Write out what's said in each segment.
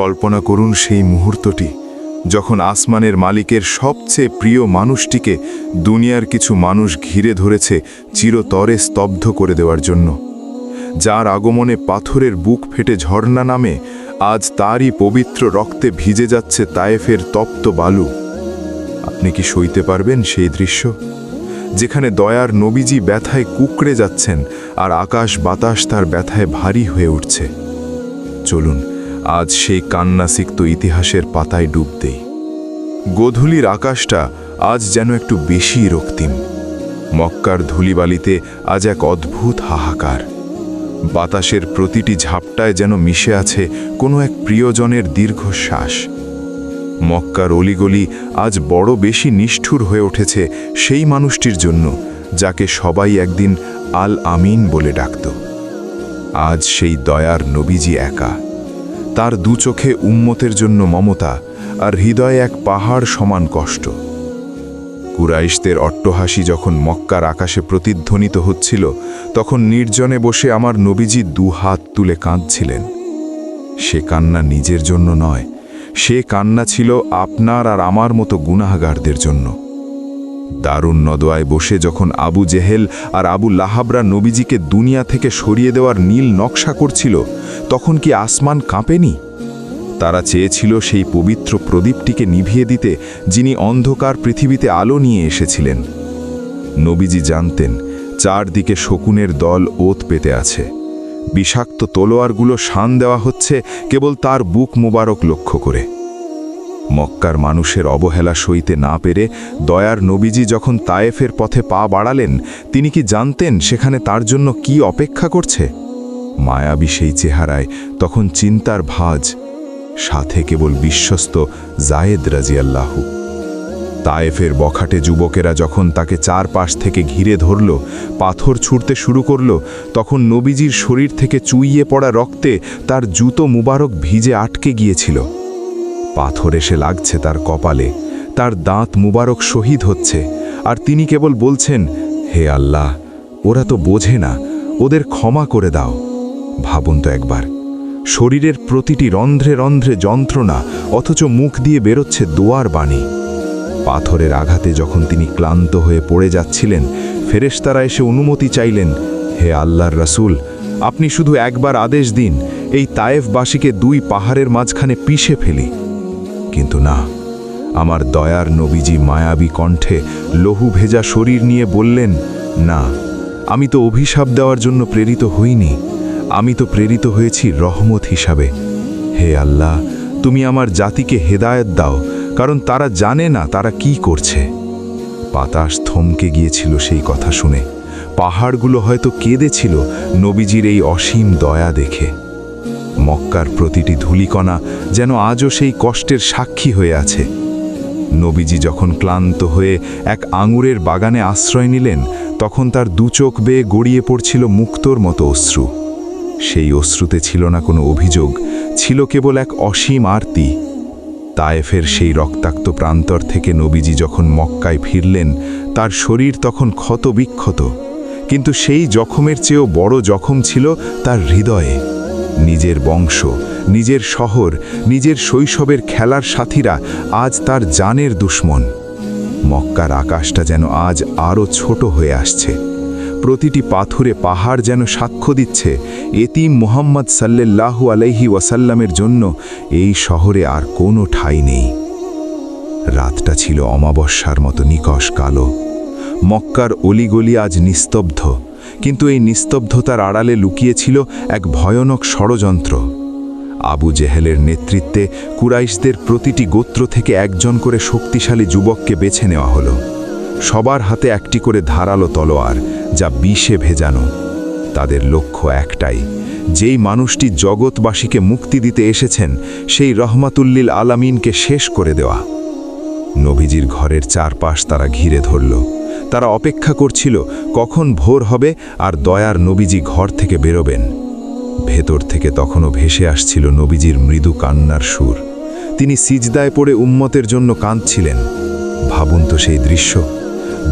কল্পনা করুন সেই মুহূর্তটি যখন আসমানের মালিকের সবচেয়ে প্রিয় মানুষটিকে দুনিয়ার কিছু মানুষ ঘিরে ধরেছে চিরতরে স্তব্ধ করে দেওয়ার জন্য। যার আগমনে পাথরের বুক ফেটে ঝর্ণা নামে, আজ তারই পবিত্র রক্তে ভিজে যাচ্ছে তায়েফের তপ্ত বালু। আপনি কি সইতে পারবেন সেই দৃশ্য, যেখানে দয়ার নবীজি ব্যথায় কুঁকড়ে যাচ্ছেন আর আকাশ বাতাস তার ব্যথায় ভারী হয়ে উঠছে? চলুন আজ সেই কান্নাসিক্ত ইতিহাসের পাতায় ডুব দেই। গোধূলির আকাশটা আজ যেন একটু বেশি রক্তিম। মক্কার ধূলিবালিতে আজ এক অদ্ভুত হাহাকার। বাতাসের প্রতিটি ঝাপটায় যেন মিশে আছে কোনো এক প্রিয়জনের দীর্ঘশ্বাস। মক্কার অলিগলি আজ বড় বেশি নিষ্ঠুর হয়ে উঠেছে সেই মানুষটির জন্য যাকে সবাই একদিন আল আমিন বলে ডাকত। আজ সেই দয়ার নবীজি একা। তার দু চোখে উম্মতের জন্য মমতা, আর হৃদয়ে এক পাহাড় সমান কষ্ট। কুরাইশদের অট্টহাসি যখন মক্কার আকাশে প্রতিধ্বনিত হচ্ছিল, তখন নির্জনে বসে আমার নবীজি দুহাত তুলে কাঁদছিলেন। সে কান্না নিজের জন্য নয়, সে কান্না ছিল আপনার আর আমার মতো গুনাহগারদের জন্য। দারুণ নদওয়ায় বসে যখন আবু জেহেল আর আবু লাহাবরা নবীজিকে দুনিয়া থেকে সরিয়ে দেওয়ার নীল নকশা করছিল, তখন কি আসমান কাঁপেনি? তারা চেয়েছিল সেই পবিত্র প্রদীপটিকে নিভিয়ে দিতে, যিনি অন্ধকার পৃথিবীতে আলো নিয়ে এসেছিলেন। নবীজি জানতেন চারদিকে শকুনের দল ওত পেতে আছে। বিষাক্ত তলোয়ারগুলো শান দেওয়া হচ্ছে কেবল তার বুক মোবারক লক্ষ্য করে। মক্কার মানুষের অবহেলা সইতে না পেরে দয়ার নবীজি যখন তায়েফের পথে পা বাড়ালেন, তিনি কি জানতেন সেখানে তার জন্য কি অপেক্ষা করছে? মায়াবী সেই চেহারায় তখন চিন্তার ভাঁজ, সাথে কেবল বিশ্বস্ত জায়েদ রাজিয়াল্লাহু। তায়েফের বখাটে যুবকেরা যখন তাকে চারপাশ থেকে ঘিরে ধরল, পাথর ছুঁড়তে শুরু করল, তখন নবীজির শরীর থেকে চুইয়ে পড়া রক্তে তার জুতো মুবারক ভিজে আটকে গিয়েছিল। পাথর এসে লাগছে তার কপালে, তার দাঁত মুবারক শহীদ হচ্ছে, আর তিনি কেবল বলছেন, হে আল্লাহ, ওরা তো বোঝে না, ওদের ক্ষমা করে দাও। ভাবুন তো একবার, শরীরের প্রতিটি রন্ধ্রে রন্ধ্রে যন্ত্রণা, অথচ মুখ দিয়ে বেরোচ্ছে দোয়ার বাণী। পাথরের আঘাতে যখন তিনি ক্লান্ত হয়ে পড়ে যাচ্ছিলেন, ফেরেশতারা এসে অনুমতি চাইলেন, হে আল্লাহর রাসূল, আপনি শুধু একবার আদেশ দিন, এই তায়েফবাসীকে দুই পাহাড়ের মাঝখানে পিষে ফেলি। কিন্তু না, আমার দয়ার নবীজি মায়াবী কণ্ঠে লহু ভেজা শরীর নিয়ে বললেন, না, আমি তো অভিশাপ দেওয়ার জন্য প্রেরিত হইনি, আমি তো প্রেরিত হয়েছি রহমত হিসাবে। হে আল্লাহ, তুমি আমার জাতিকে হেদায়েত দাও, কারণ তারা জানে না তারা কি করছে। বাতাস থমকে গিয়েছিল সেই কথা শুনে। পাহাড়গুলো হয়তো কেঁদেছিল নবীজির এই অসীম দয়া দেখে। মক্কার প্রতিটি ধূলিকণা যেন আজও সেই কষ্টের সাক্ষী হয়ে আছে। নবীজি যখন ক্লান্ত হয়ে এক আঙুরের বাগানে আশ্রয় নিলেন, তখন তার দুচোখ বেয়ে গড়িয়ে পড়ছিল মুক্তোর মতো অশ্রু। সেই অশ্রুতে ছিল না কোনো অভিযোগ, ছিল কেবল এক অসীম আরতি। তায়েফের সেই রক্তাক্ত প্রান্তর থেকে নবীজি যখন মক্কায় ফিরলেন, তার শরীর তখন ক্ষত বিক্ষত, কিন্তু সেই জখমের চেয়েও বড় জখম ছিল তার হৃদয়ে। নিজের বংশ, নিজের শহর, নিজের শৈশবের খেলার সাথীরা আজ তার জানের দুশ্মন। মক্কার আকাশটা যেন আজ আরও ছোট হয়ে আসছে। প্রতিটি পাথুরে পাহাড় যেন সাক্ষ্য দিচ্ছে, এতিম মুহাম্মদ সাল্লাল্লাহু আলাইহি ওয়াসাল্লামের জন্য এই শহরে আর কোনো ঠাঁই নেই। রাতটা ছিল অমাবস্যার মতো নিকষ কালো। মক্কার অলিগলি আজ নিস্তব্ধ, কিন্তু এই নিস্তব্ধতার আড়ালে লুকিয়েছিল এক ভয়ানক ষড়যন্ত্র। আবু জেহেলের নেতৃত্বে কুরাইশদের প্রতিটি গোত্র থেকে একজন করে শক্তিশালী যুবককে বেছে নেওয়া হলো। সবার হাতে একটি করে ধারালো তলোয়ার, যা বিষে ভেজানো। তাদের লক্ষ্য একটাই, যেই মানুষটি জগৎবাসীকে মুক্তি দিতে এসেছেন, সেই রহমাতুল্লিল আলামিনকে শেষ করে দেওয়া। নবীজির ঘরের চারপাশ তারা ঘিরে ধরল। তারা অপেক্ষা করছিল কখন ভোর হবে আর দয়ার নবীজি ঘর থেকে বেরোবেন। ভেতর থেকে তখনও ভেসে আসছিল নবীজির মৃদু কান্নার সুর। তিনি সিজদায় পড়ে উম্মতের জন্য কাঁদছিলেন। ভাবুন তো সেই দৃশ্য,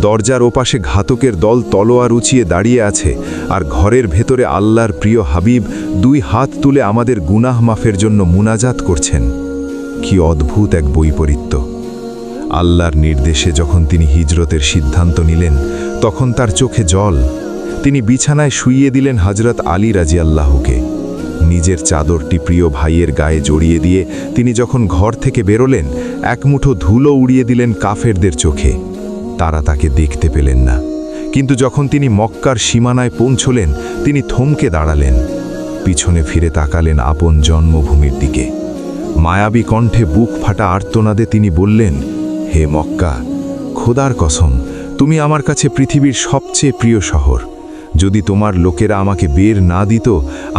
দরজার ওপাশে ঘাতকের দল তলোয়ার উঁচিয়ে দাঁড়িয়ে আছে, আর ঘরের ভেতরে আল্লাহর প্রিয় হাবিব 2 হাত তুলে আমাদের গুনাহ মাফের জন্য মুনাজাত করছেন। কি অদ্ভুত এক বৈপরীত্য! আল্লাহর নির্দেশে যখন তিনি হিজরতের সিদ্ধান্ত নিলেন, তখন তার চোখে জল। তিনি বিছানায় শুইয়ে দিলেন হযরত আলী রাদিয়াল্লাহুকে। নিজের চাদরটি প্রিয় ভাইয়ের গায়ে জড়িয়ে দিয়ে তিনি যখন ঘর থেকে বেরোলেন, এক মুঠো ধুলো উড়িয়ে দিলেন কাফেরদের চোখে। তারা তাকে দেখতে পেলেন না, কিন্তু যখন তিনি মক্কার সীমানায় পৌঁছলেন, তিনি থমকে দাঁড়ালেন, পিছনে ফিরে তাকালেন আপন জন্মভূমির দিকে। মায়াবী কণ্ঠে বুক ফাটা আর্তনাদে তিনি বললেন, হে মক্কা, খোদার কসম, তুমি আমার কাছে পৃথিবীর সবচেয়ে প্রিয় শহর। যদি তোমার লোকেরা আমাকে বের না দিত,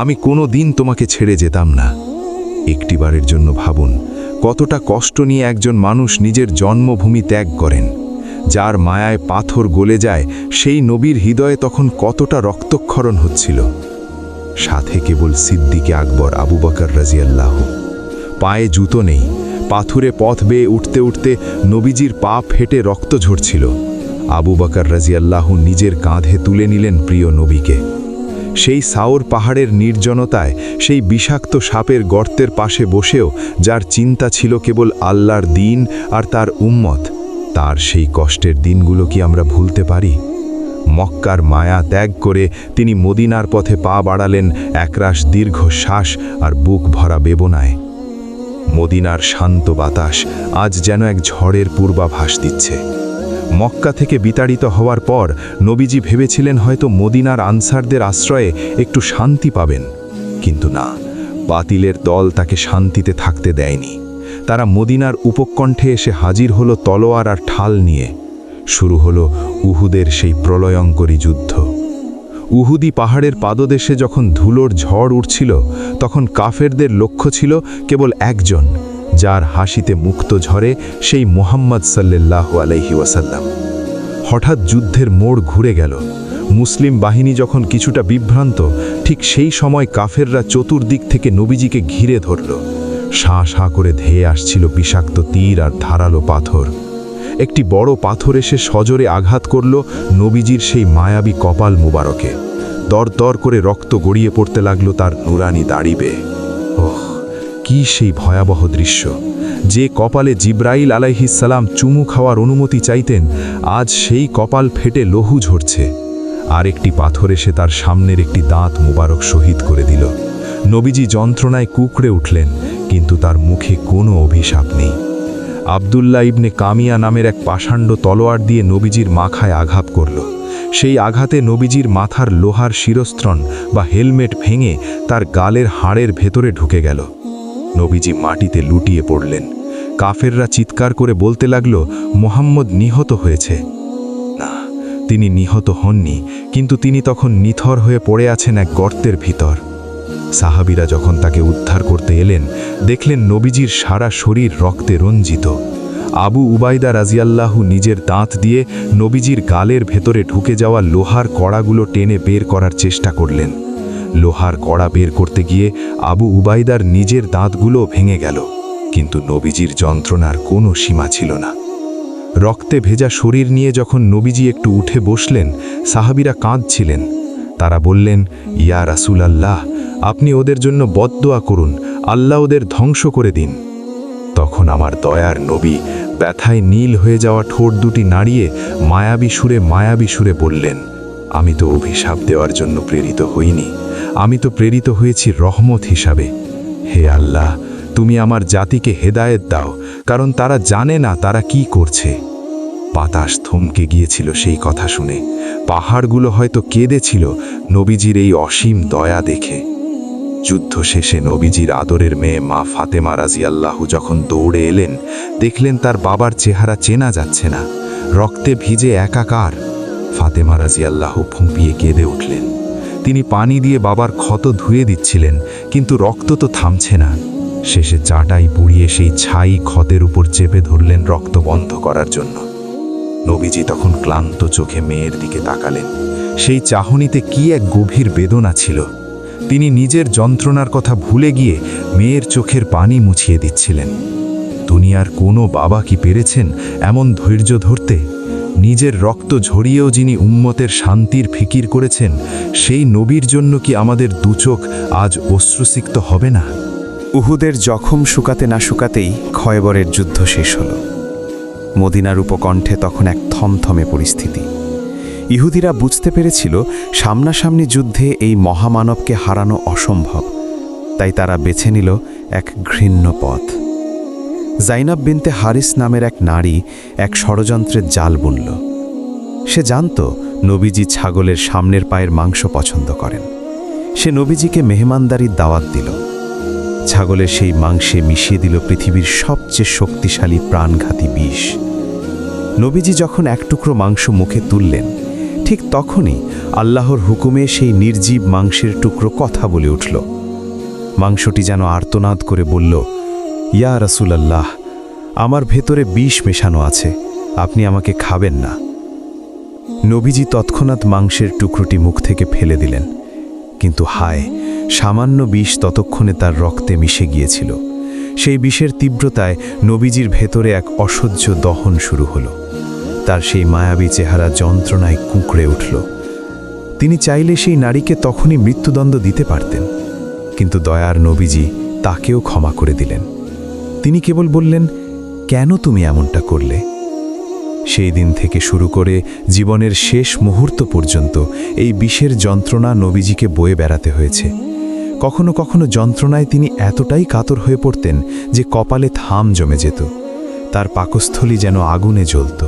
আমি কোনো দিন তোমাকে ছেড়ে যেতাম না। একটিবারের জন্য ভাবুন, কতটা কষ্ট নিয়ে একজন মানুষ নিজের জন্মভূমি ত্যাগ করেন। যার মায়ায় পাথর গলে যায়, সেই নবীর হৃদয়ে তখন কতটা রক্তক্ষরণ হচ্ছিল। সাথে কেবল সিদ্দিকে আকবর আবু বকর রাদিয়াল্লাহু। পায়ে জুতো নেই, পাথুরে পথ বেয়ে উঠতে উঠতে নবীজির পা ফেটে রক্ত ঝরছিল। আবু বকর রাদিয়াল্লাহু নিজের কাঁধে তুলে নিলেন প্রিয় নবীকে। সেই সাওর পাহাড়ের নির্জনতায়, সেই বিষাক্ত সাপের গর্তের পাশে বসেও যার চিন্তা ছিল কেবল আল্লাহর দ্বীন আর তার উম্মত, তার সেই কষ্টের দিনগুলো কি আমরা ভুলতে পারি? মক্কার মায়া ত্যাগ করে তিনি মদিনার পথে পা বাড়ালেন একরাশ দীর্ঘ শ্বাস আর বুক ভরা বেদনায়। মদিনার শান্ত বাতাস আজ যেন এক ঝড়ের পূর্বাভাস দিচ্ছে। মক্কা থেকে বিতাড়িত হওয়ার পর নবীজি ভেবেছিলেন হয়তো মদিনার আনসারদের আশ্রয়ে একটু শান্তি পাবেন, কিন্তু না, বাতিলের দল তাকে শান্তিতে থাকতে দেয়নি। তারা মদিনার উপকণ্ঠে এসে হাজির হলো তলোয়ার আর ঢাল নিয়ে। শুরু হলো উহুদের সেই প্রলয়ঙ্করী যুদ্ধ। উহুদি পাহাড়ের পাদদেশে যখন ধুলোর ঝড় উঠছিল, তখন কাফেরদের লক্ষ্য ছিল কেবল একজন, যার হাসিতে মুক্ত ঝরে, সেই মুহাম্মদ সাল্লাল্লাহু আলাইহি ওয়াসাল্লাম। হঠাৎ যুদ্ধের মোড় ঘুরে গেল। মুসলিম বাহিনী যখন কিছুটা বিভ্রান্ত, ঠিক সেই সময় কাফেররা চতুর্দিক থেকে নবীজিকে ঘিরে ধরল। শাঁ শাঁ করে ধেয়ে আসছিল বিষাক্ত তীর আর ধারালো পাথর। একটি বড় পাথর এসে সজোরে আঘাত করল নবীজির সেই মায়াবী কপাল মুবারকে। দরদর করে রক্ত গড়িয়ে পড়তে লাগলো তার নুরানি দাড়ি বেয়ে। ওহ, কি সেই ভয়াবহ দৃশ্য! যে কপালে জিব্রাইল আলাইহিস সালাম চুমু খাওয়ার অনুমতি চাইতেন, আজ সেই কপাল ফেটে লহু ঝরছে। আর একটি পাথর এসে তার সামনের একটি দাঁত মুবারক শহীদ করে দিল। নবীজি যন্ত্রণায় কুকড়ে উঠলেন, কিন্তু তার মুখে কোনো অভিশাপ নেই। আব্দুল্লাহ ইবনে কামিয়া নামের এক পাষাণ্ড তলোয়ার দিয়ে নবীজির মাথায় আঘাত করল। সেই আঘাতে নবীজির মাথার লোহার শিরস্ত্রণ বা হেলমেট ভেঙে তার গালের হাড়ের ভেতরে ঢুকে গেল। নবীজি মাটিতে লুটিয়ে পড়লেন। কাফেররা চিৎকার করে বলতে লাগল, মুহাম্মদ নিহত হয়েছে। না, তিনি নিহত হননি, কিন্তু তিনি তখন নিথর হয়ে পড়ে আছেন এক গর্তের ভিতর। সাহাবীরা যখন তাকে উদ্ধার করতে এলেন, দেখলেন নবীজির সারা শরীর রক্তে রঞ্জিত। আবু উবাইদা রাদিয়াল্লাহু নিজের দাঁত দিয়ে নবীজির গালের ভেতরে ঢুকে যাওয়া লোহার কড়াগুলো টেনে বের করার চেষ্টা করলেন। লোহার কড়া বের করতে গিয়ে আবু উবাইদার নিজের দাঁতগুলো ভেঙে গেল, কিন্তু নবীজির যন্ত্রণার কোনো সীমা ছিল না। রক্তে ভেজা শরীর নিয়ে যখন নবীজি একটু উঠে বসলেন, সাহাবীরা কাঁদছিলেন। তারা বললেন, ইয়া রাসূলুল্লাহ, আপনি ওদের জন্য বদদোয়া করুন, আল্লাহ ওদের ধ্বংস করে দিন। তখন আমার দয়ার নবী ব্যথায় নীল হয়ে যাওয়া ঠোঁট দুটি নাড়িয়ে মায়াবী সুরে বললেন, আমি তো অভিশাপ দেওয়ার জন্য প্রেরিত হইনি, আমি তো প্রেরিত হয়েছি রহমত হিসাবে। হে আল্লাহ, তুমি আমার জাতিকে হেদায়েত দাও, কারণ তারা জানে না তারা কি করছে। বাতাস থমকে গিয়েছিল সেই কথা শুনে। পাহাড়গুলো হয়তো কেঁদেছিল নবীজির এই অসীম দয়া দেখে। যুদ্ধ শেষে নবীজির আদরের মেয়ে মা ফাতেমা রাদিয়াল্লাহু যখন দৌড়ে এলেন, দেখলেন তার বাবার চেহারা চেনা যাচ্ছে না, রক্তে ভিজে একাকার। ফাতেমা রাদিয়াল্লাহু ফুঁপিয়ে কেঁদে উঠলেন। তিনি পানি দিয়ে বাবার ক্ষত ধুয়ে দিচ্ছিলেন, কিন্তু রক্ত তো থামছে না। শেষে চাটাই পুড়িয়ে সেই ছাই ক্ষতের উপর চেপে ধরলেন রক্ত বন্ধ করার জন্য। নবীজি তখন ক্লান্ত চোখে মেয়ের দিকে তাকালেন। সেই চাহনিতে কি এক গভীর বেদনা ছিল। তিনি নিজের যন্ত্রণার কথা ভুলে গিয়ে মেয়ের চোখের পানি মুছিয়ে দিচ্ছিলেন। দুনিয়ার কোনো বাবা কি পেরেছেন এমন ধৈর্য ধরতে? নিজের রক্ত ঝরিয়েও যিনি উম্মতের শান্তির ফিকির করেছেন, সেই নবীর জন্য কি আমাদের দুচোখ আজ অশ্রুসিক্ত হবে না? উহুদের জখম শুকাতে না শুকাতেই খয়বরের যুদ্ধ শেষ হল। মদিনার উপকণ্ঠে তখন এক থমথমে পরিস্থিতি। ইহুদিরা বুঝতে পেরেছিল সামনাসামনি যুদ্ধে এই মহামানবকে হারানো অসম্ভব, তাই তারা বেছে নিল এক ঘৃণ্য পথ। জাইনাব বিনতে হারিস নামের এক নারী এক ষড়যন্ত্রের জাল বুনল। সে জানত নবীজি ছাগলের সামনের পায়ের মাংস পছন্দ করেন। সে নবীজিকে মেহমানদারির দাওয়াত দিল। ছাগলের সেই মাংসে মিশিয়ে দিল পৃথিবীর সবচেয়ে শক্তিশালী প্রাণঘাতী বিষ। নবীজি যখন এক টুকরো মাংস মুখে তুললেন, ঠিক তখনই আল্লাহর হুকুমে সেই নির্জীব মাংসের টুকরো কথা বলে উঠল। মাংসটি যেন আর্তনাদ করে বলল, ইয়া রাসূলুল্লাহ, আমার ভেতরে বিষ মেশানো আছে, আপনি আমাকে খাবেন না। নবীজি তৎক্ষণাৎ মাংসের টুকরোটি মুখ থেকে ফেলে দিলেন, কিন্তু হায়, সামান্য বিষ ততক্ষণে তার রক্তে মিশে গিয়েছিল। সেই বিষের তীব্রতায় নবীজির ভেতরে এক অসহ্য দহন শুরু হলো। তার সেই মায়াবী চেহারা যন্ত্রণায় কুঁকড়ে উঠল। তিনি চাইলে সেই নারীকে তখনই মৃত্যুদণ্ড দিতে পারতেন, কিন্তু দয়ার নবীজি তাকেও ক্ষমা করে দিলেন। তিনি কেবল বললেন, কেন তুমি এমনটা করলে? সেই দিন থেকে শুরু করে জীবনের শেষ মুহূর্ত পর্যন্ত এই বিষের যন্ত্রণা নবীজিকে বয়ে বেড়াতে হয়েছে। কখনো কখনো যন্ত্রণায় তিনি এতটাই কাতর হয়ে পড়তেন যে কপালে থাম জমে যেত, তার পাকস্থলী যেন আগুনে জ্বলত।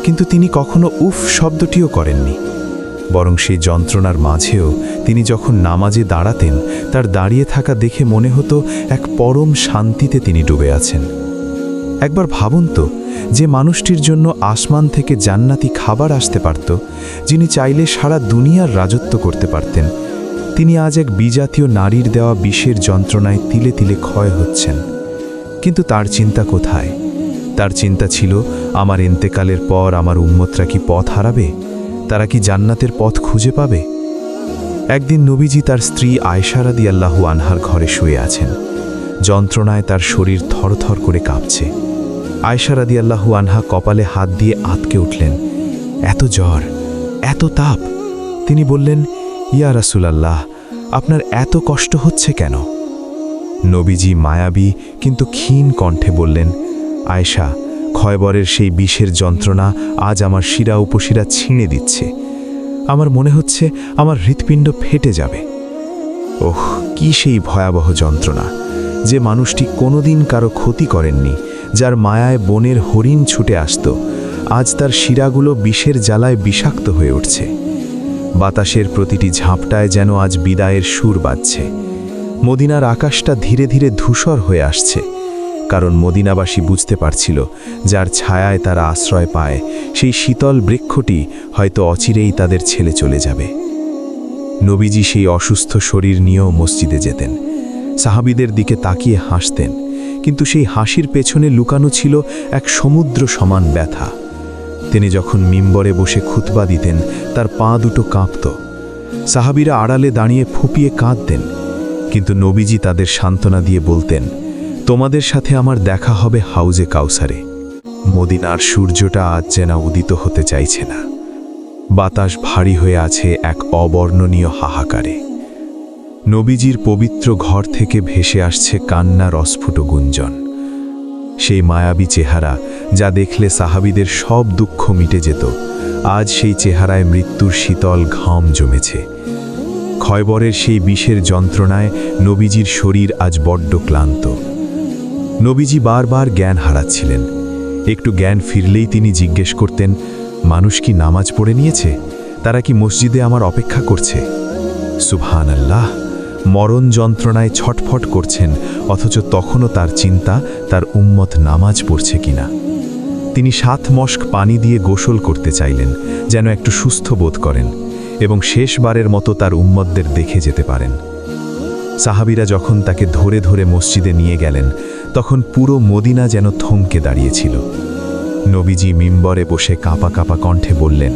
কিন্তু তিনি কখনো উফ শব্দটিও করেননি, বরং সেই যন্ত্রণার মাঝেও তিনি যখন নামাজে দাঁড়াতেন, তার দাঁড়িয়ে থাকা দেখে মনে হতো এক পরম শান্তিতে তিনি ডুবে আছেন। একবার ভাবুন তো, যে মানুষটির জন্য আসমান থেকে জান্নাতি খাবার আসতে পারত, যিনি চাইলে সারা দুনিয়ার রাজত্ব করতে পারতেন, তিনি আজ এক বিজাতীয় নারীর দেওয়া বিষের যন্ত্রণায় তিলে তিলে ক্ষয় হচ্ছেন। কিন্তু তার চিন্তা কোথায়? তার চিন্তা ছিল, আমার ইন্তেকালের পর আমার উম্মতরা কি পথ হারাবে? তারা কি জান্নাতের পথ খুঁজে পাবে? একদিন নবীজি তার স্ত্রী আয়েশা রাদিয়াল্লাহু আনহার ঘরে শুয়ে আছেন। যন্ত্রণায় তার শরীর থরথর করে কাঁপছে। আয়েশা রাদিয়াল্লাহু আনহা কপালে হাত দিয়ে আঁতকে উঠলেন। এত জ্বর, এত তাপ! তিনি বললেন, ইয়া রাসূলুল্লাহ, আপনার এত কষ্ট হচ্ছে কেন? নবীজি মায়াবী কিন্তু ক্ষীণ কণ্ঠে বললেন, আয়েশা, খয়বরের সেই বিষের যন্ত্রণা আজ আমার শিরা উপশিরা ছিঁড়ে দিচ্ছে। আমার মনে হচ্ছে আমার হৃৎপিণ্ড ফেটে যাবে। ওহ, কি সেই ভয়াবহ যন্ত্রণা! যে মানুষটি কোনোদিন কারো ক্ষতি করেননি, যার মায়ায় বনের হরিণ ছুটে আসত, আজ তার শিরাগুলো বিষের জ্বালায় বিষাক্ত হয়ে উঠছে। বাতাসের প্রতিটি ঝাপটায় যেন আজ বিদায়ের সুর বাজছে। মদিনার আকাশটা ধীরে ধীরে ধূসর হয়ে আসছে, কারণ মদিনাবাসী বুঝতে পারছিল, যার ছায়ায় তারা আশ্রয় পায়, সেই শীতল বৃক্ষটি হয়তো অচিরেই তাদের ছেড়ে চলে যাবে। নবীজি সেই অসুস্থ শরীর নিয়েও মসজিদে যেতেন। সাহাবীদের দিকে তাকিয়ে হাসতেন, কিন্তু সেই হাসির পেছনে লুকানো ছিল এক সমুদ্র সমান ব্যথা। তিনি যখন মিম্বরে বসে খুতবা দিতেন, তার পা দুটো কাঁপত। সাহাবীরা আড়ালে দাঁড়িয়ে ফুঁপিয়ে কাঁদতেন, কিন্তু নবীজি তাদের সান্ত্বনা দিয়ে বলতেন, তোমাদের সাথে আমার দেখা হবে হাউজে কাউসারে। মদিনার সূর্যটা আজ যেন উদিত হতে চাইছে না। বাতাস ভারী হয়ে আছে এক অবর্ণনীয় হাহাকারে। নবীজির পবিত্র ঘর থেকে ভেসে আসছে কান্নার অস্ফুট গুঞ্জন। সেই মায়াবী চেহারা, যা দেখলে সাহাবীদের সব দুঃখ মিটে যেত, আজ সেই চেহারায় মৃত্যুর শীতল ঘাম জমেছে। খয়বরের সেই বিষের যন্ত্রণায় নবীজির শরীর আজ বড্ড ক্লান্ত। নবীজি বারবার জ্ঞান হারাচ্ছিলেন। একটু জ্ঞান ফিরলেই তিনি জিজ্ঞেস করতেন, মানুষ কি নামাজ পড়ে নিয়েছে? তারা কি মসজিদে আমার অপেক্ষা করছে? সুবহানাল্লাহ, মরণ যন্ত্রণায় ছটফট করছেন, অথচ তখনও তার চিন্তা তার উম্মত নামাজ পড়ছে কিনা। তিনি 7 মশক পানি দিয়ে গোসল করতে চাইলেন, যেন একটু সুস্থ বোধ করেন এবং শেষবারের মতো তার উম্মতদের দেখে যেতে পারেন। সাহাবীরা যখন তাকে ধরে ধরে মসজিদে নিয়ে গেলেন, তখন পুরো মদিনা যেন থমকে দাঁড়িয়েছিল। নবীজি মিম্বরে বসে কাঁপা কাঁপা কণ্ঠে বললেন,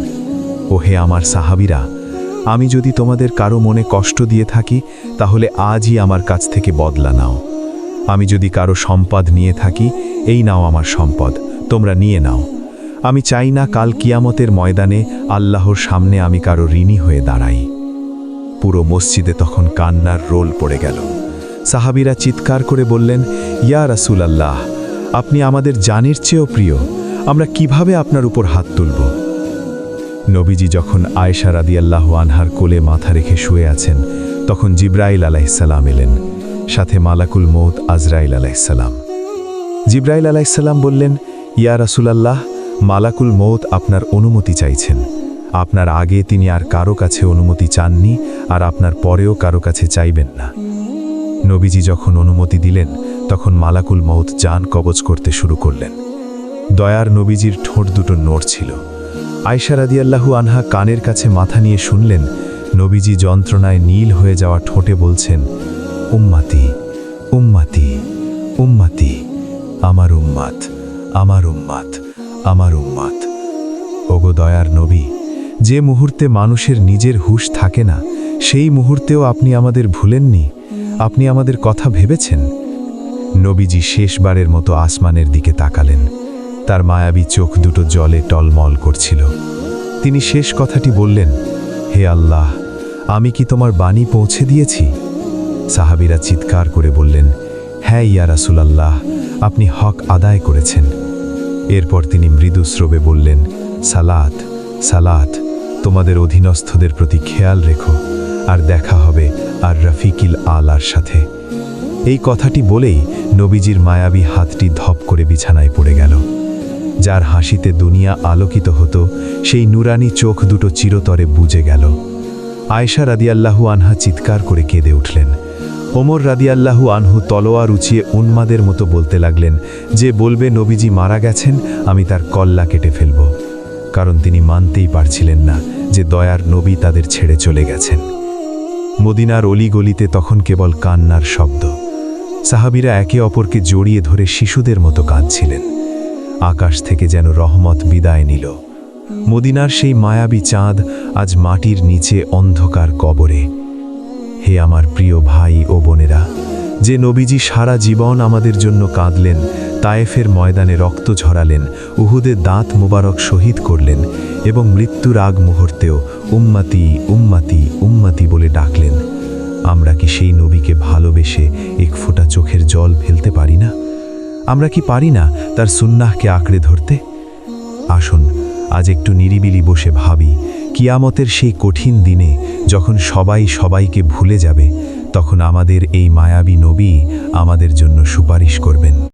ওহে আমার সাহাবীরা, আমি যদি তোমাদের কারো মনে কষ্ট দিয়ে থাকি, তাহলে আজই আমার কাছ থেকে বদলা নাও। আমি যদি কারো সম্পদ নিয়ে থাকি, এই নাও আমার সম্পদ, তোমরা নিয়ে নাও। আমি চাই না কাল কিয়ামতের ময়দানে আল্লাহর সামনে আমি কারো ঋণী হয়ে দাঁড়াই। পুরো মসজিদে তখন কান্নার রোল পড়ে গেল। সাহাবীরা চিৎকার করে বললেন, ইয়া রাসূলুল্লাহ, আপনি আমাদের জানের চেয়েও প্রিয়, আমরা কিভাবে আপনার উপর হাত তুলব? নবীজি যখন আয়েশা রাদিয়াল্লাহু আনহার কোলে মাথা রেখে শুয়ে আছেন, তখন জিবরাইল আলাইহিসসালাম এলেন, সাথে মালাকুল মউত আজরাইল আলাইহিসসালাম। জিবরাইল আলাইহিসসালাম বললেন, ইয়া রাসূলুল্লাহ, মালাকুল মউত আপনার অনুমতি চাইছেন। আপনার আগে তিনি আর কারো কাছে অনুমতি চাননি, আর আপনার পরেও কারো কাছে চাইবেন না। নবীজি যখন অনুমতি দিলেন, তখন মালাকুল মউত জান কবজ করতে শুরু করলেন। দয়ার নবীজির ঠোঁট দুটো নড়ছিল। আয়েশা রাদিয়াল্লাহু আনহা কানের কাছে মাথা নিয়ে শুনলেন, নবীজি যন্ত্রণায় নীল হয়ে যাওয়া ঠোঁটে বলছেন, উম্মাতি, উম্মাতি, উম্মাতি, আমার উম্মাত, আমার উম্মাত, আমার উম্মাত। ওগো দয়ার নবী, যে মুহূর্তে মানুষের নিজের হুঁশ থাকে না, সেই মুহূর্তেও আপনি আমাদের ভুলেননি, আপনি আমাদের কথা ভেবেছেন। নবীজি শেষবারের মতো আসমানের দিকে তাকালেন। তার মায়াবী চোখ দুটো জলে টলমল করছিল। তিনি শেষ কথাটি বললেন, হে আল্লাহ, আমি কি তোমার বাণী পৌঁছে দিয়েছি? সাহাবীরা চিৎকার করে বললেন, হ্যাঁ ইয়া রাসূলুল্লাহ, আপনি হক আদায় করেছেন। এরপর তিনি মৃদু স্রবে বললেন, সালাত, সালাত, তোমাদের অধীনস্থদের প্রতি খেয়াল রেখো, আর দেখা হবে আর রফিকিল আলার সাথে। এই কথাটি বলেই নবীজির মায়াবী হাতটি ধপ করে বিছানায় পড়ে গেল। যার হাসিতে দুনিয়া আলোকিত হতো, সেই নুরানি চোখ দুটো চিরতরে বুজে গেল। আয়েশা রাদিয়াল্লাহু আনহা চিৎকার করে কেঁদে উঠলেন। ওমর রাদিয়াল্লাহু আনহু তলোয়ার উঁচিয়ে উন্মাদের মতো বলতে লাগলেন, যে বলবে নবীজি মারা গেছেন, আমি তার কল্লা কেটে ফেলব। কারণ তিনি মানতেই পারছিলেন না যে দয়ার নবী তাদের ছেড়ে চলে গেছেন। মদিনার অলিগলিতে তখন কেবল কান্নার শব্দ। সাহাবীরা একে অপরকে জড়িয়ে ধরে শিশুদের মতো কাঁদছিলেন। আকাশ থেকে যেন রহমত বিদায় নিল। মদিনার সেই মায়াবী চাঁদ আজ মাটির নিচে অন্ধকার কবরে। হে আমার প্রিয় ভাই ও বোনেরা, যে নবীজি সারা জীবন আমাদের জন্য কাঁদলেন, তায়েফের ময়দানে রক্ত ঝরালেন, উহুদে দাঁত মোবারক শহীদ করলেন, এবং মৃত্যুর আগ মুহূর্তেও উম্মতি, উম্মতি, উম্মতি বলে ডাকলেন, আমরা কি সেই নবীকে ভালোবেসে এক ফোঁটা চোখের জল ফেলতে পারি না? আমরা কি পারি না তার সুন্নাহকে আঁকড়ে ধরতে? আসুন আজ একটু নিরিবিলি বসে ভাবি, কিয়ামতের সেই কঠিন দিনে যখন সবাই সবাইকে ভুলে যাবে, তখন আমাদের এই মায়াবী নবী আমাদের জন্য সুপারিশ করবেন।